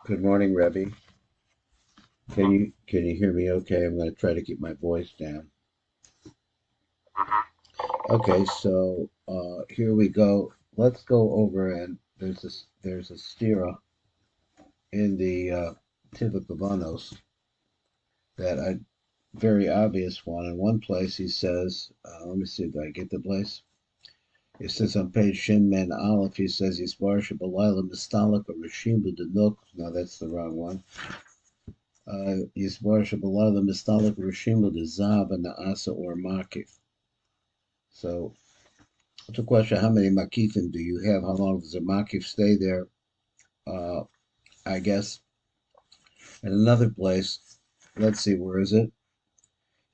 Good morning, Rebbe. Can you hear me okay? I'm going to try to keep my voice down. Okay, so here we go. Let's go over and there's a stira in the Tivakabanos that I very obvious one. In one place he says, let me see, did I get the place? It says on page Shin Men Aleph, he says Yisbar Shabbalayla Mistalik or Reshim B'Denuk. No, that's the wrong one. Yisbar Shabbalayla Mistalik Reshim B'Dezav and Naasa or Makif. So it's a question: how many makifim do you have? How long does a makif stay there? Uh, I guess in another place. Let's see, where is it?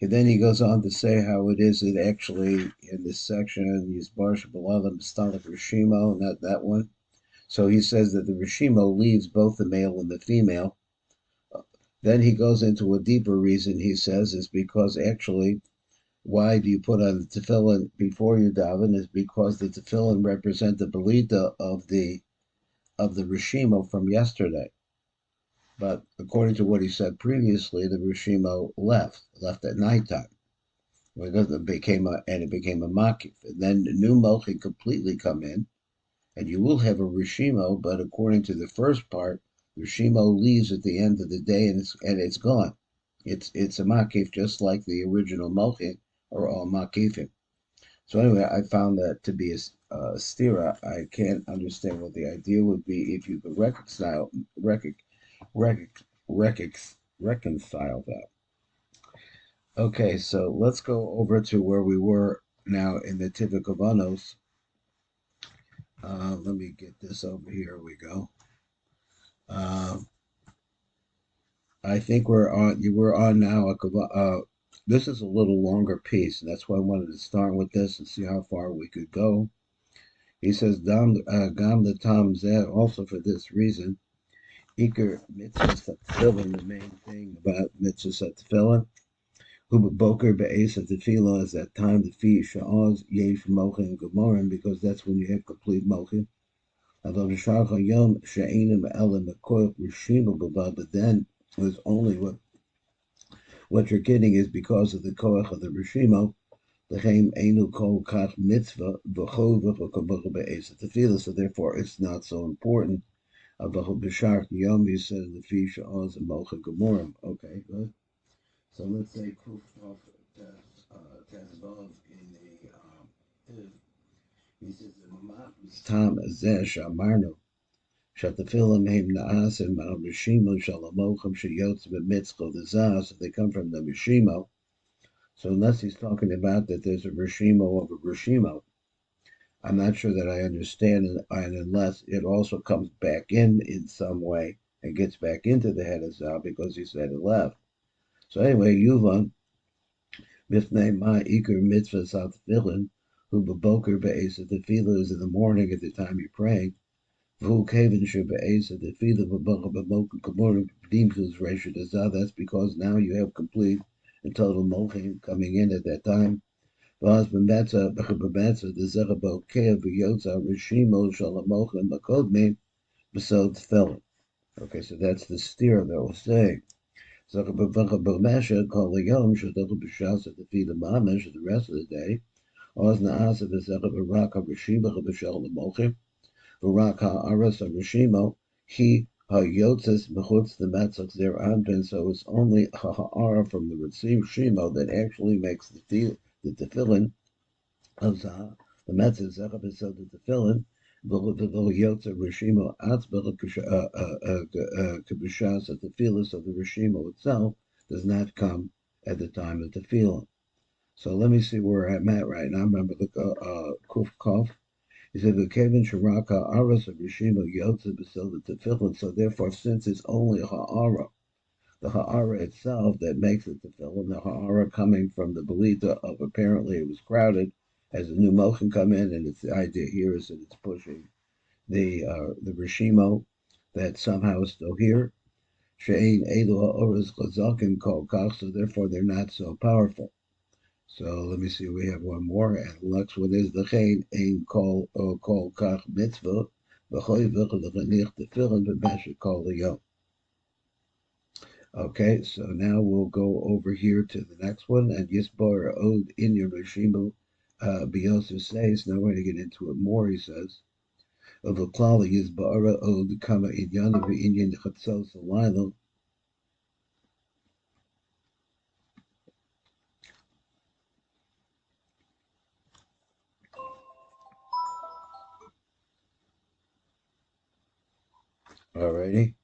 And then he goes on to say how it is that actually in this section he's barsha b'lalam stalik reshimo, not that one. So he says that the reshimo leaves both the male and the female. Then he goes into a deeper reason. He says is because actually why do you put on the tefillin before you daven is because the tefillin represent the belita of the reshimo from yesterday. But according to what he said previously, the reshimo left at nighttime. It became a makif, and then the new mochi completely come in, and you will have a reshimo. But according to the first part, reshimo leaves at the end of the day, and it's gone. It's a makif just like the original mochi are all makifim. So anyway, I found that to be a stira. I can't understand what the idea would be if you could rec- reconcile that. Okay, so let's go over to where we were now in the Tivikabanos. Let me get this over here. We go. Uh, I think we're on. You were on now. This is a little longer piece, and that's why I wanted to start with this and see how far we could go. He says, "Gam the tam zeh." Also for this reason, Iker mitzvah tefillin. The main thing about mitzvah tefillin. Who boker be'es of tefillah is that time the feet sha'oz yesh mochin gemorim because that's when you have complete mochin. Although the sharcha yom she'enim elam mekoich reshimo b'bad, but then it's only what you're getting is because of the koach of the reshimo. L'chein einu kol kach mitzvah v'chol v'chol be'es of tefillah. So therefore, it's not so important. Avachol b'sharcha yom he said the feet sha'oz mochin gemorim. Okay, good. So let's say proof of Tezvav in the Tiv. He says the Mamach Tam Azeh Shamarno Shatafilim Heim Naasim Al Rishimo Shalamochem Shayotz B'Mitzcho the Zah. So they come from the Rishimo. So unless he's talking about that there's a Rishimo of a Rishimo, I'm not sure that I understand, and unless it also comes back in some way and gets back into the head of Zah because he said it left. So anyway, Yuvan Mifnei ma iker mitzvah sat tefillin, who beboker be'esa tefillah is in the morning at the time you're praying. V'hu kevin she be'esa tefillah beboker beboker kamorim dimchus resha dazah. That's because now you have complete and total mochim coming in at that time. V'haz b'metzah b'metzah dazah bokeh v'yotza reshimo shalamochim b'kodmim b'sod tefillin. Okay, so that's the steer that we're saying. So the rest of the day. Oz na'asa v'zecha v'raka v'shima v'shel l'mochim v'raka aras v'shimo he hayotzes mechutz the metzach thereunten. So it's only ha'ara from the reshimo that actually makes the tefillin of the metzach zecha v'sel the tefillin v'yotzer reshimo atzbel k'b'shas at the tefillah. So the reshimo itself does not come at the time of the tefillah. So let me see where I'm at right now. Remember the Kuf Kof. He said the Kevin Sharaka Aras of Rishima Yotze Basil the Tefillin. So therefore, since it's only Ha'ara, the Ha'ara itself that makes it Tefillin, the Ha'ara coming from the Belita of apparently it was crowded as a new motion come in, and it's the idea here is that it's pushing the Rishimo that somehow is still here. She'ein Edu Ha'oras Chazakin Kol Kach, so therefore they're not so powerful. So let me see. We have one more. And Lux, what is the chain? Ein kol kach mitzvah. V'choy v'chol l'chanich tefillin b'meshe kol yom. Okay, so now we'll go over here to the next one, and Yisbar Od in your reshimo Biosa says, now we're going to get into it more, he says. Of a klali Yisbar Od kama inyana v'inyan chatzos alaylo. Alrighty.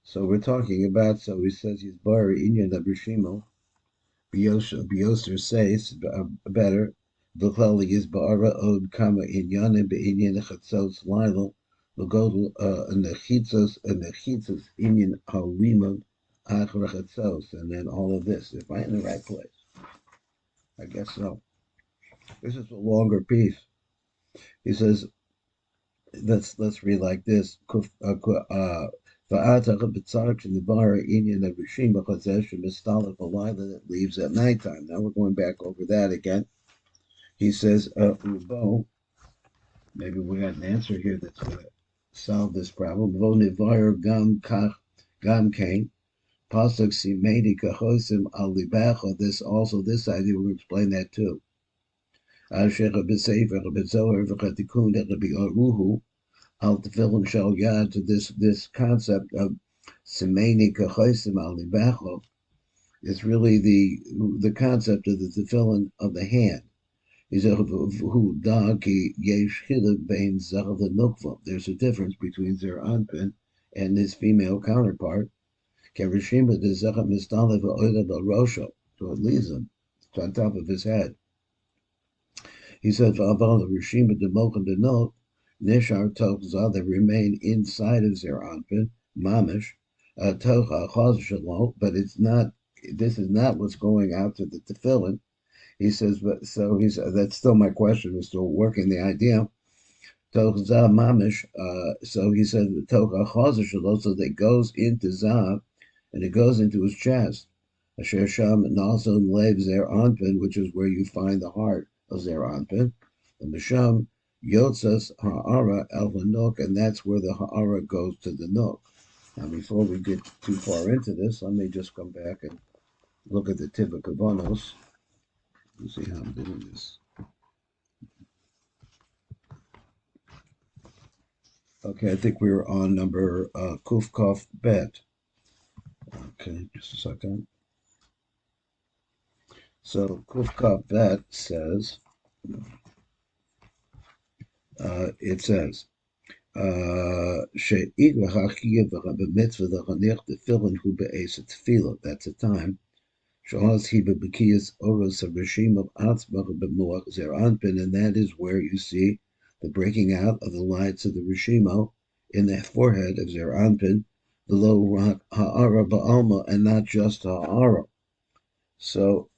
So we're talking about, so he says Yisbar inyan reshimo Biosa says better. V'klali Yisbar Od kama inyana v'inyan chatzos alaylo. Lagodl nechitzos inyan halimon achrachatzos, and then all of this. If I'm in the right place, I guess so. This is a longer piece. He says, let's read like this. That leaves at nighttime. Now we're going back over that again. He says, maybe we got an answer here that's going to solve this problem. Gam kain. Pasuk simeni kachosim alibacha. This also, this idea, we're going to explain that too. Asher b'sefer b'zohar v'chatikun b'aruhu al tefillin shal yad, to this concept of simeni kachosim alibacha is really the concept of the tefillin of the hand. There's a difference between Zer Anpin and his female counterpart. So it leaves him. It's on top of his head. He says, Nishar Tokza, that remain inside of Zer Anpin, Mamish, but it's not, this is not what's going out to the tefillin. He says, but so he's that's still my question. We're still working the idea. Tochza mamish. So he says the tocha chazashalo, so that goes into zav, and it goes into his chest. Asher sham and also lev zer anpin, which is where you find the heart of zer anpin. The misham yotzas ha'ara el hanok, and that's where the ha'ara goes to the nok. Now, before we get too far into this, let me just come back and look at the Tiva Kavanos. Let's see how I'm doing this. Okay, I think we were on number Kufkov Bet. Okay, just a second. So Kufkov Bet says, it says, that's a time. And that is where you see the breaking out of the lights of the reshimo in the forehead of Zer Anpin, below ha'ara ba'alma, and not just ha'ara. So,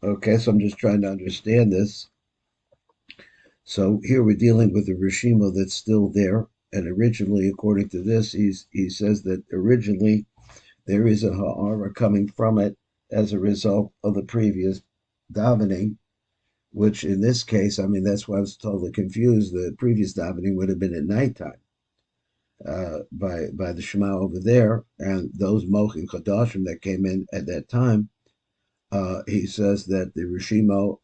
okay, so I'm just trying to understand this. So here we're dealing with the reshimo that's still there, and originally, according to this, he says that originally there is a ha'ara coming from it as a result of the previous davening, which in this case, I mean, that's why I was totally confused. The previous davening would have been at nighttime by the Shema over there, and those Mochim Chadashim that came in at that time. He says that the reshimo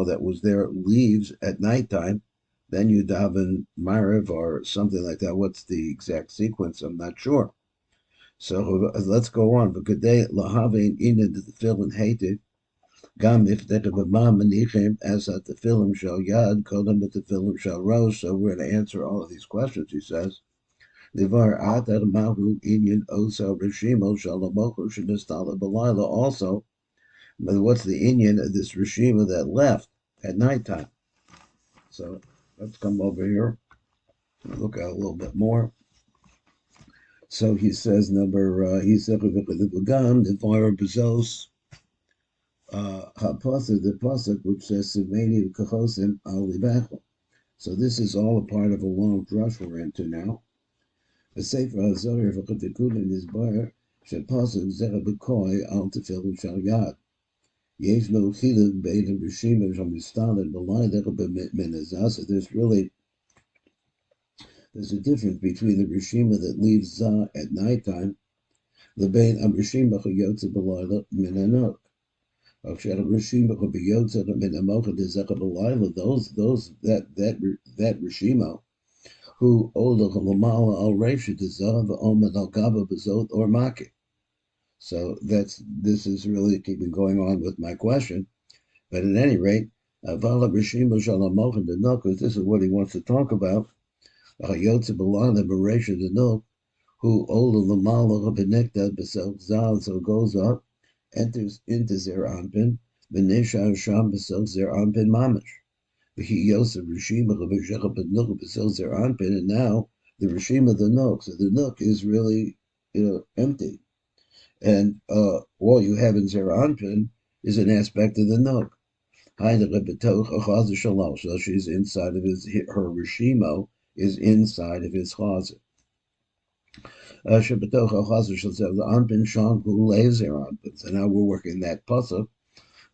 that was there leaves at nighttime. Then you daven Mariv or something like that. What's the exact sequence? I'm not sure. So let's go on. V'kadei lahavin ina the tefillin hated. Gam if that manichem as at the tefillin shall yad kodem the tefillin shall rosh. So we're going to answer all of these questions. He says, Livar atar mahu inyan osa reshimo shalamochu shenistala belayla. Also, what's the inyan of this reshimo that left at nighttime? So let's come over here and look at a little bit more. So he says he said the fire bezos the pasuk which says Simeni kachosim al. So this is all a part of a long drush we're into now. The Sefer HaZohar v'chatikun is bar shepasuk zera b'koi al tefillin shal yad. Yesh no chiluk bein reshimo shal mistaled b'layder b'menazas. So there's really There's a difference between the reshima that leaves Zah at nighttime, lebein reshima chayotze b'layla min hanok. Those that reshimo who olach lamala al resha dezav omed al gaba bezot or maki. So this is really keeping going on with my question. But at any rate, Vala Rishima Shalamochan the Nuk, because this is what he wants to talk about. Yotze Balana Beresha the Nuk, who Ola Lamala Benekta Besel Zal, so goes up, enters into Zer Anpin, Benisha Sham Besel Zer Anpin Mamish. He Yosef Rishima Beshecha Benuk Besel Zer Anpin, and now the Rishima the Nuk. So the Nuk is really empty. And all you have in Zer Anpin is an aspect of the Nuk. So she's inside of her reshimo is inside of his closet. So now we're working that pasuk.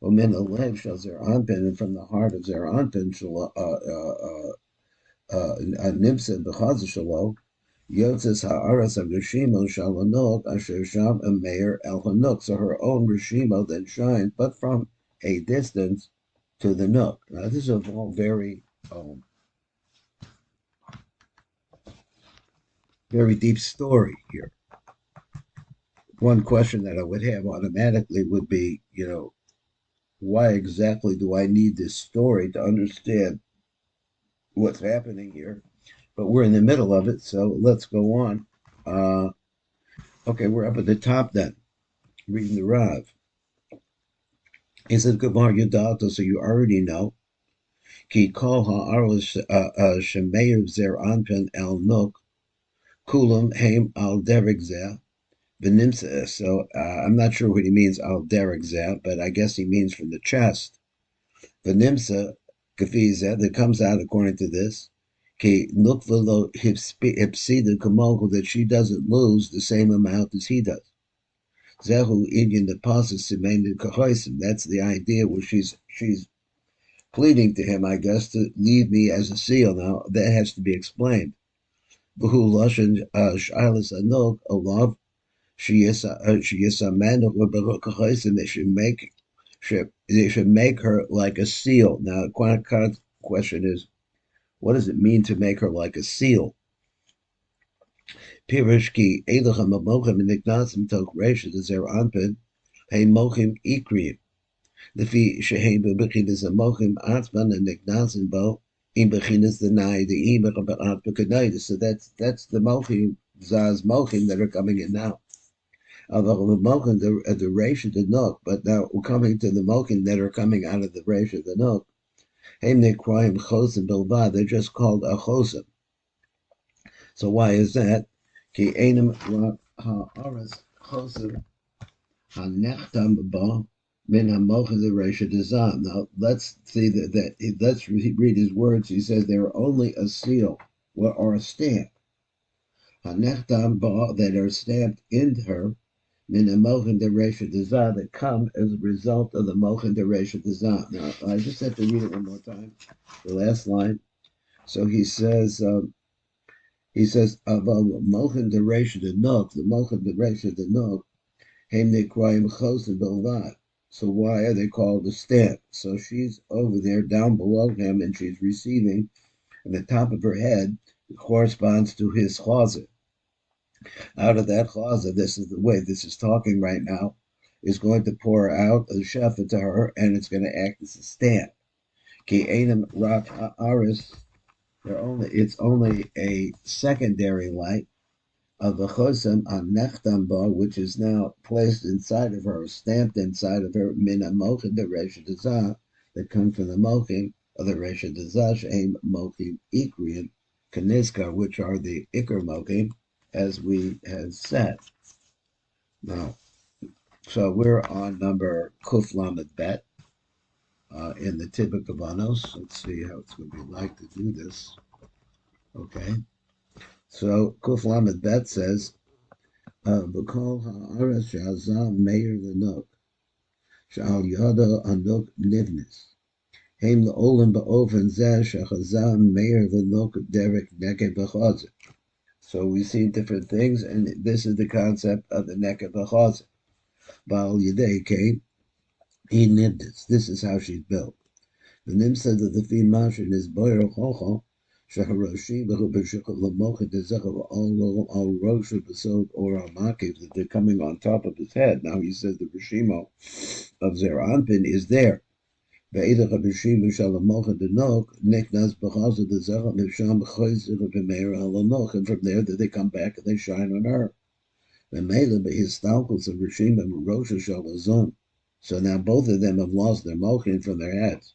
And from the heart of Zer Anpin, Nimsa b'chazah shalo, Yotzes ha'aras of reshimo shalanok asher sham meir el hanuk. So her own reshimo then shines, but from a distance to the nook. Now, this is all very, very deep story here. One question that I would have automatically would be, why exactly do I need this story to understand what's happening here? But we're in the middle of it, so let's go on. Okay, we're up at the top then, reading the Rav. He said, Gabar Yadato, so you already know. Ki kol ha'aros shemeir zer anpen el nuk, kulam heim al derek zeh. So I'm not sure what he means al derek zeh, but I guess he means from the chest. Venimsa kafizeh, that comes out according to this. Ki nukvelo hipsida kamoku, that she doesn't lose the same amount as he does. Zehu Indian deposit simein kahoisim. That's the idea where she's pleading to him, I guess, to leave me as a seal. Now that has to be explained. V'hu lashon shailas anok alav sheyisamanu b'chachaisim. They should make her like a seal. Now, the question is, what does it mean to make her like a seal? Pirush ki elacham amochim niknasim tok reisha dezer anpin hey mochim ikriim. Lefi shehem bebechinas amochim atzman and niknasim bo in bechinas denai the imach be'at bekanayda. So that's the mochim zaz mochim that are coming in now. Although the mochim the reisha the nok, but now we're coming to the mochim that are coming out of the reisha the nok. Heim nekroim chosim bilvad. They're just called a chosim. So why is that? Ki enim ha'aras chosim hanechtam ba min hamochim the reisha dezam. Now let's see let's read his words. He says they're only a seal or a stamp. Hanechtam ba, that are stamped in her. Min hamochim the reisha dezam, that come as a result of the mochim the reisha dezam. Now I just have to read it one more time. The last line. So he says. Mochen the Reisha the Nok, the Mochen the Reisha the Nok, Haim they Krayim Chosin Bilvad. So why are they called a stamp? So she's over there down below him and she's receiving, and the top of her head corresponds to his closet. Out of that closet, this is the way this is talking right now, is going to pour out a shefa to her, and it's going to act as a stamp. Ki Einem Rak Aris. It's only a secondary light of the chosim on nechtamba, which is now placed inside of her, stamped inside of her, min mochin the resha dezah, that comes from the mochim of the resha dezah, she'em mochim ikriim kanizkar, which are the ikr mochim, as we have said. Now, so we're on number kuf lamed bet in the Tibet Kavanos. Let's see how it's going to be like to do this. Okay, so Kuf Lamed Bet says, "B'kol ha'aretz she'azam meir l'nuk, she'al yada anuk nivnis, Heim le'olim ba'ofen zeh shechazam meir v'nok derek neke b'chazit. So we see different things, and this is the concept of the neke b'chazit. Baal Yidei came, he nibdis. This is how she's built. The Nim said that the fee mashin is boyer chocho, sheharoshi b'hu b'shukot l'mochet dezechav al roshu b'sod or al makiv, that they're coming on top of his head. Now he says the reshimo of Zer Anpin is there. Ve'edach ha-reshimo shal l'mochet denok, neknas b'chaza dezechav misham b'choyzich b'meir al-anoch, and from there that they come back and they shine on her. The Mela his stalkels of reshimo and roshu shal l'zon. So now both of them have lost their mochin from their heads.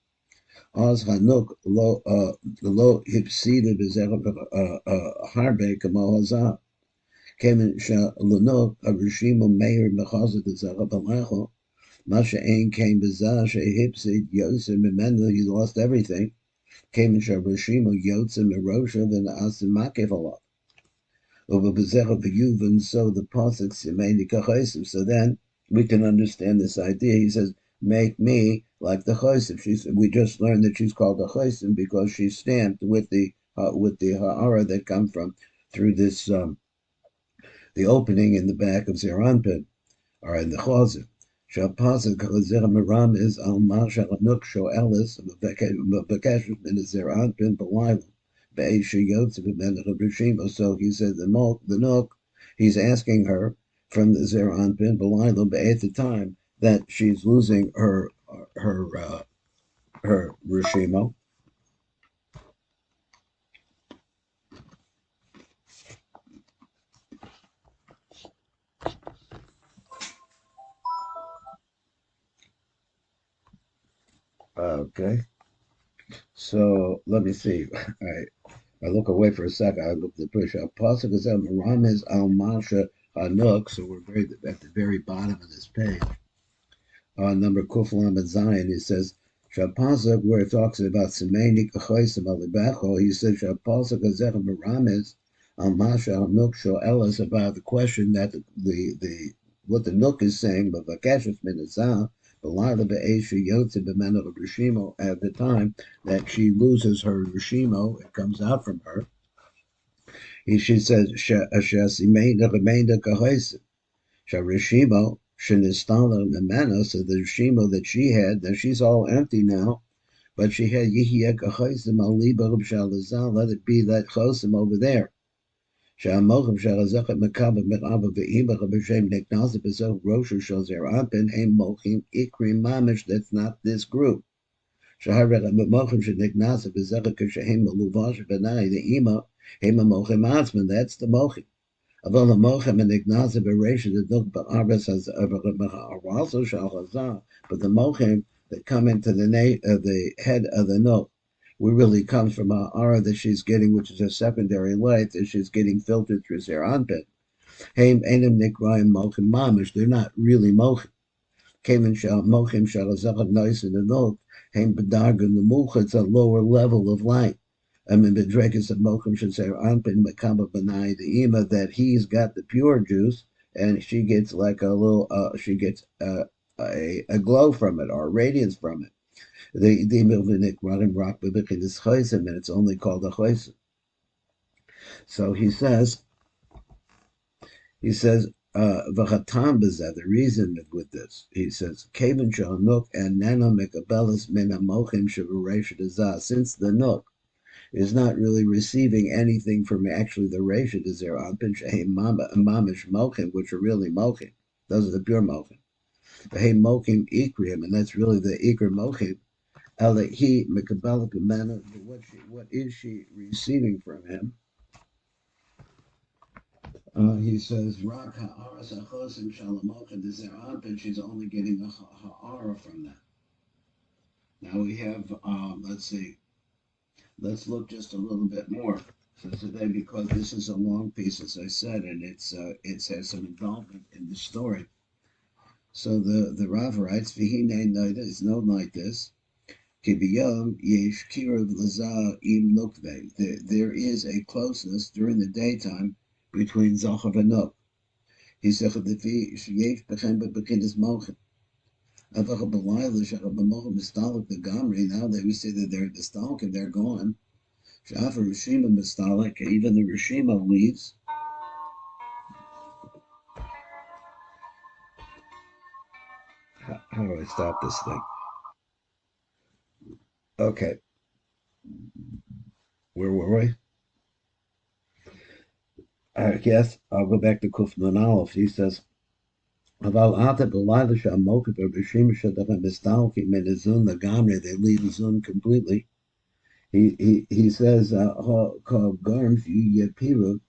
Oz Hanuk lo hipsida b'zerah harbe kamo hazah. Kemen sha l'nuk a reshimo meir b'chazet b'zerah b'lecho. Masha ein came b'zah she hipsid yosim b'menu, he lost everything. Kemen sha reshimo yotzim erosha v'na'asim makev alav. Over b'zerah v'yuvan, so the pasuk semeini kachesim. So then we can understand this idea. He says, make me like the chosim. We just learned that she's called a chosim because she's stamped with the ha'ara that come from through this the opening in the back of Zeranpin, or in the chosim. Shapasuk Chazer Miram is al Masha Anuk Shoelis Bekeshes Ben Zeranpin B'Layla Be'esha Yotze Ben Reshimo. So he said the Nuk, he's asking her from the Zeranpin B'Layla at the time that she's losing her reshimo. Okay, so let me see. I look away for a second. I look at the push up. Pasuk is Maram is al Masha Anuk. So we're at the very bottom of this page. Number Kuflam and Zion, he says Shapasuk, where it talks about Semeni Kachoisim Alibecho, he says Shapasuk Azechem Maramis al Masha Anuk Shoelas, about the question that the what the Nook is saying, but Vakeshus Minazah, Belada Be'esha Yotze B'mena Reshimo, at the time that she loses her Reshimo, it comes out from her. She says Shasimena Remenda Kachoisim. Reshimo Shinistala Memena, so the reshimo that she had, now she's all empty now, but she had Yihya Kachosim Aliba Shalazal, let it be that Chosim over there. Shamochim Shalazakhat Makaba Mirava Ve'ima B'Shem Neknaza B'Zel Roshu Shazer Ampin Ein Mochim Ikrim Mamish, that's not this group. Shaharek Mochim Sheneknaza B'Zekha Kashahem Luvash Benai, the Ima, Hema Mochim Atzman, that's the Mochim. But the mochim that come into the head of the note, we really comes from a aura that she's getting, which is a secondary light that she's getting filtered through their armpit. They're not really mochim. Mochim shal nice in the note. It's a lower level of light. I mean, Bedrekis of Mokum should say Anpin Makamba Benai the Ima, that he's got the pure juice, and she gets like a little she gets a glow from it or a radiance from it. The Milvinik Radim Rock Bibikin is Chaysim, and it's only called a Chaysim. So he says Vachatam Bezeh, the reason with this, he says Kavan Shanuk and Nana Mekabelis Mena Mochim Shavuresh, since the Nook is not really receiving anything from actually the Resha is there on Mamish Mokim, which are really Mokim. Those are the pure Mokim. The Hey Mokim Ikrim, and that's really the Ikr Mokim. He Mekabalik Mana, what is she receiving from him? He says, Rak Ha'aras Achosim Shalamokim Dizerant, and she's only getting a Ha'ara from that. Now we have, let's see. Let's look just a little bit more. So today, because this is a long piece, as I said, and it has some involvement in the story. So the Rav writes, "V'hine noida is known like this. Kibiyom yesh kirav lazar im nukve. There is a closeness during the daytime between Zachar and Nuk. He said, "Yesh bechem bekinas mochim." Now that we say that they're nostalgic and they're gone. Shafa reshimo nostalgic. Even the reshimo leaves. How do I stop this thing? Okay, where were we? I guess I'll go back to Kufman Aleph. He says, "Aval ata b'layla she'amoket b'reshima shadachem mistalki menizun lagamre." They leave zun completely. He says, "Garms yepiru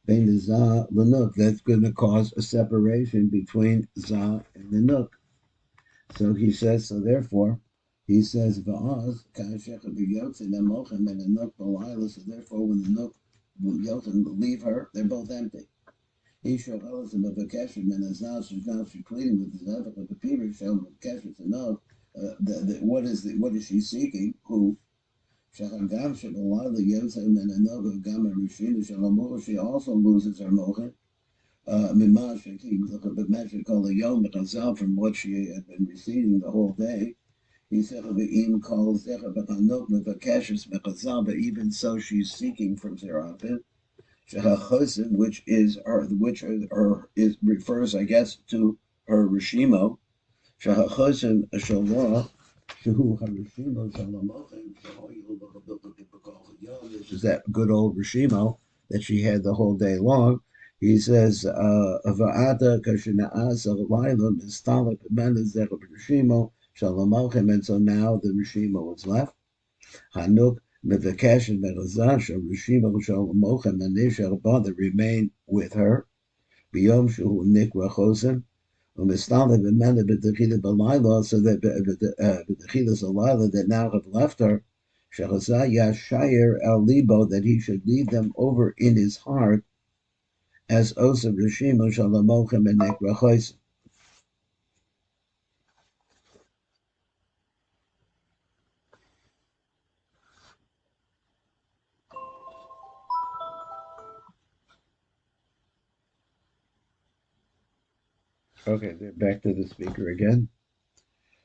bein za lenuk." That's going to cause a separation between za and the nook. So he says. So therefore, he says, "Va'az ka'ashecha b'yotzin emochem and a nook b'layla." So therefore, when the nook will yotzin leave her, they're both empty. Isha Elizabeth of a Keshem and as now she's pleading with the Zavak of the Peter show Keshem to know what is she seeking? Who Shachan Gam Shabalala Yosem and Anoga Gama Rishina Shalamur, she also loses her mocha. Mimash but Metric called the Yom Chazal from what she had been receiving the whole day. He said Im calls Zecha Bakanok Mevakeshes Mechazal, but even so she's seeking from Serapin. Shehachosim, which refers, I guess, to her reshimo. Shehachosim shallah, shehu harishimo shalamochim, which is that good old reshimo that she had the whole day long. He says, "Va'ata kashina'asa laila mistalek b'menazek reshimo shalamochim," and so now the reshimo is left. Hanuk Mevakesh and Melazasha, Rishima Mochem and Nishal Bother remain with her. Biyom Shu Nikra Chosen. Umistale Bemenda B'Techila B'Laila, so that B'Techila Zalila that now have left her. Shechazah Yashayir El Libo, that he should lead them over in his heart, as Osa Rishima Shalamochem and Nikra Chosen. Okay, back to the speaker again.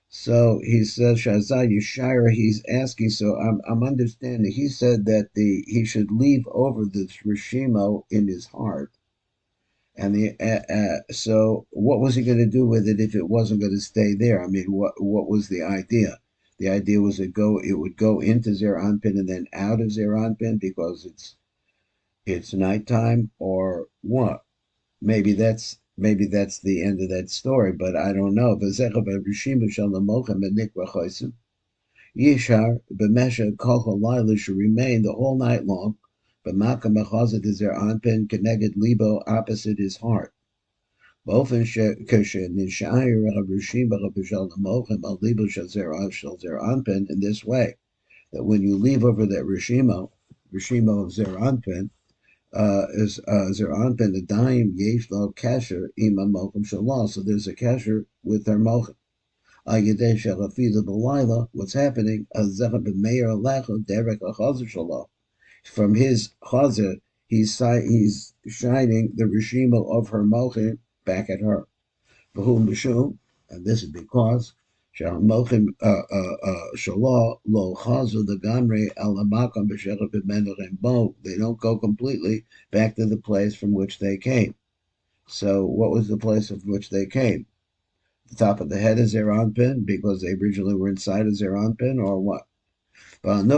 So he says, Shazai Yeshira, he's asking, so I'm understanding. He said that he should leave over the reshimo in his heart. And so what was he going to do with it if it wasn't going to stay there? I mean, what was the idea? The idea was it would go into Zeranpin and then out of Zeranpin because it's nighttime, or what? Maybe that's the end of that story, but I don't know. Yishar b'mesha kol halayla should remain the whole night long, but makam mechazet is their anpin connected libo opposite his heart. Both in kasher nishayir harushim b'chabishal mochem al libo shal zer anpin in this way, that when you leave over that reshimo of zer anpin, is Zeranpin the Daim Yesh Lo Kasher Ima Mokum Shalah. So there's a kasher with their Mokum. Ayadeh Shalafida Belila, what's happening? Azechem B'Meir Alecho Derek Achazer Shalah. From his Chazer, he's shining the reshimo of her Mokum back at her. V'hu Mishum, and this is because Shalmochim Shalah Lo Chazu the Gamre Al Amakam B'Shechet B'Menachem Bo. They don't go completely back to the place from which they came. So, what was the place of which they came? The top of the head is Zeranpin because they originally were inside of Zeranpin, or what? So he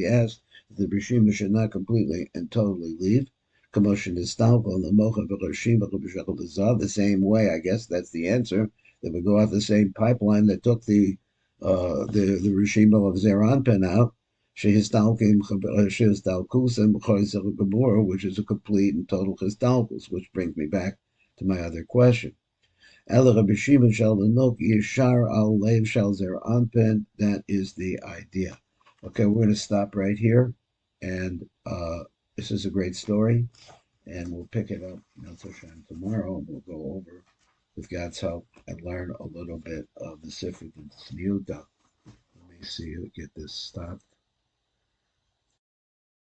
asked if the reshima should not completely and totally leave. The same way, I guess that's the answer. That would go out the same pipeline that took the reshima of Zeranpin out. Which is a complete and total histalkus, which brings me back to my other question. That is the idea. Okay, we're going to stop right here. And this is a great story. And we'll pick it up tomorrow. And we'll go over, with God's help, and learn a little bit of the Sifrit and Tzniuta. Let me see, get this stopped.